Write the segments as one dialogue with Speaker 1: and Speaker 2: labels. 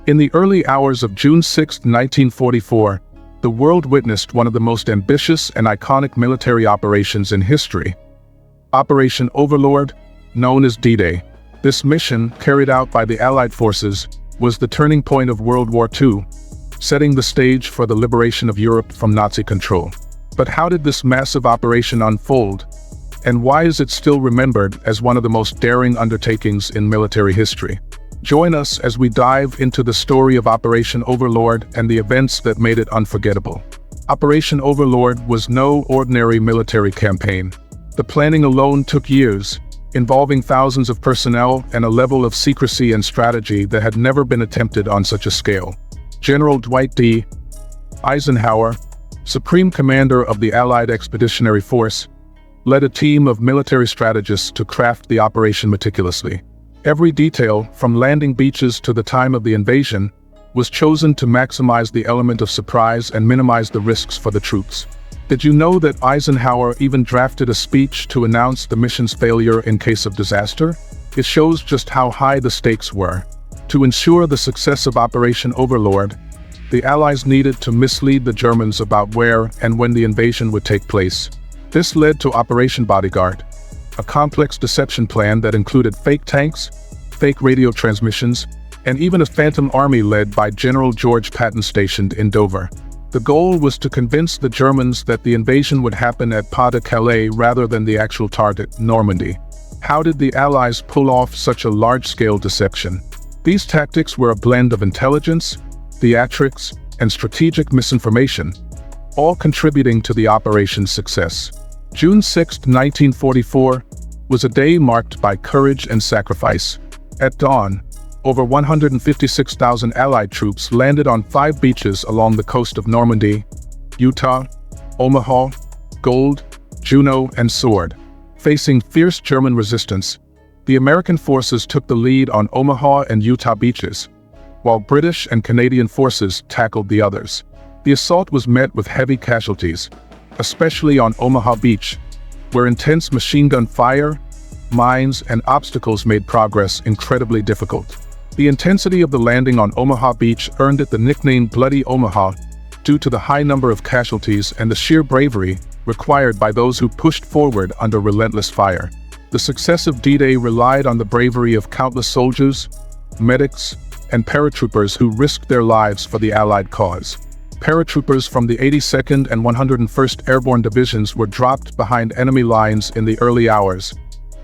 Speaker 1: In the early hours of June 6, 1944, the world witnessed one of the most ambitious and iconic military operations in history. Operation Overlord, known as D-Day. This mission, carried out by the Allied forces, was the turning point of World War II, setting the stage for the liberation of Europe from Nazi control. But how did this massive operation unfold, and why is it still remembered as one of the most daring undertakings in military history? Join us as we dive into the story of Operation Overlord and the events that made it unforgettable. Operation Overlord was no ordinary military campaign. The planning alone took years, involving thousands of personnel and a level of secrecy and strategy that had never been attempted on such a scale. General Dwight D. Eisenhower, Supreme Commander of the Allied Expeditionary Force, led a team of military strategists to craft the operation meticulously. Every detail, from landing beaches to the time of the invasion, was chosen to maximize the element of surprise and minimize the risks for the troops. Did you know that Eisenhower even drafted a speech to announce the mission's failure in case of disaster? It shows just how high the stakes were. To ensure the success of Operation Overlord, the Allies needed to mislead the Germans about where and when the invasion would take place. This led to Operation Bodyguard, a complex deception plan that included fake tanks, fake radio transmissions, and even a phantom army led by General George Patton stationed in Dover. The goal was to convince the Germans that the invasion would happen at Pas-de-Calais rather than the actual target, Normandy. How did the Allies pull off such a large-scale deception? These tactics were a blend of intelligence, theatrics, and strategic misinformation, all contributing to the operation's success. June 6, 1944, was a day marked by courage and sacrifice. At dawn, over 156,000 Allied troops landed on 5 beaches along the coast of Normandy, Utah, Omaha, Gold, Juno, and Sword. Facing fierce German resistance, the American forces took the lead on Omaha and Utah beaches, while British and Canadian forces tackled the others. The assault was met with heavy casualties, especially on Omaha Beach, where intense machine gun fire, mines, and obstacles made progress incredibly difficult. The intensity of the landing on Omaha Beach earned it the nickname Bloody Omaha due to the high number of casualties and the sheer bravery required by those who pushed forward under relentless fire. The success of D-Day relied on the bravery of countless soldiers, medics, and paratroopers who risked their lives for the Allied cause. Paratroopers from the 82nd and 101st Airborne Divisions were dropped behind enemy lines in the early hours,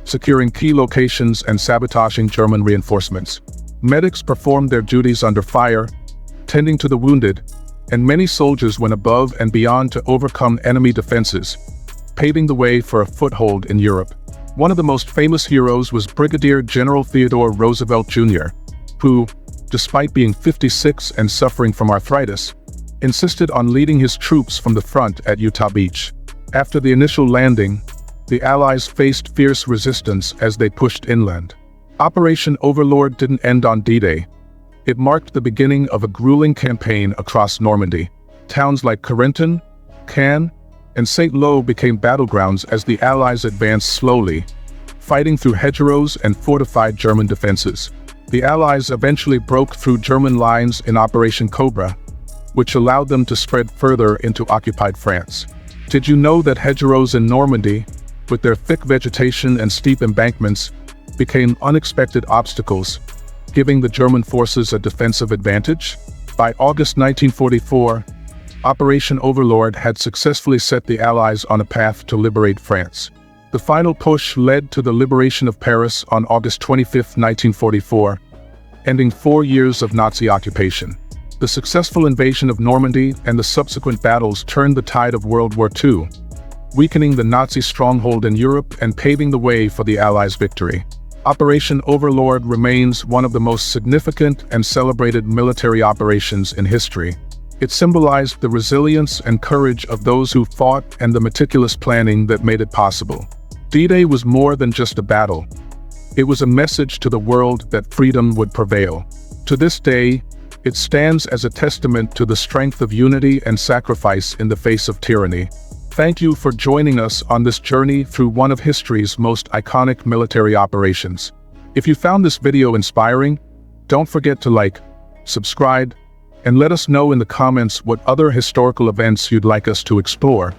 Speaker 1: securing key locations and sabotaging German reinforcements. Medics performed their duties under fire, tending to the wounded, and many soldiers went above and beyond to overcome enemy defenses, paving the way for a foothold in Europe. One of the most famous heroes was Brigadier General Theodore Roosevelt Jr., who, despite being 56 and suffering from arthritis, insisted on leading his troops from the front at Utah Beach. After the initial landing, the Allies faced fierce resistance as they pushed inland. Operation Overlord didn't end on D-Day. It marked the beginning of a grueling campaign across Normandy. Towns like Corentin, Caen, and St. Lo became battlegrounds as the Allies advanced slowly, fighting through hedgerows and fortified German defenses. The Allies eventually broke through German lines in Operation Cobra, which allowed them to spread further into occupied France. Did you know that hedgerows in Normandy, with their thick vegetation and steep embankments, became unexpected obstacles, giving the German forces a defensive advantage? By August 1944, Operation Overlord had successfully set the Allies on a path to liberate France. The final push led to the liberation of Paris on August 25, 1944, ending 4 years of Nazi occupation. The successful invasion of Normandy and the subsequent battles turned the tide of World War II, weakening the Nazi stronghold in Europe and paving the way for the Allies' victory. Operation Overlord remains one of the most significant and celebrated military operations in history. It symbolized the resilience and courage of those who fought and the meticulous planning that made it possible. D-Day was more than just a battle. It was a message to the world that freedom would prevail. To this day, it stands as a testament to the strength of unity and sacrifice in the face of tyranny. Thank you for joining us on this journey through one of history's most iconic military operations. If you found this video inspiring, don't forget to like, subscribe, and let us know in the comments what other historical events you'd like us to explore.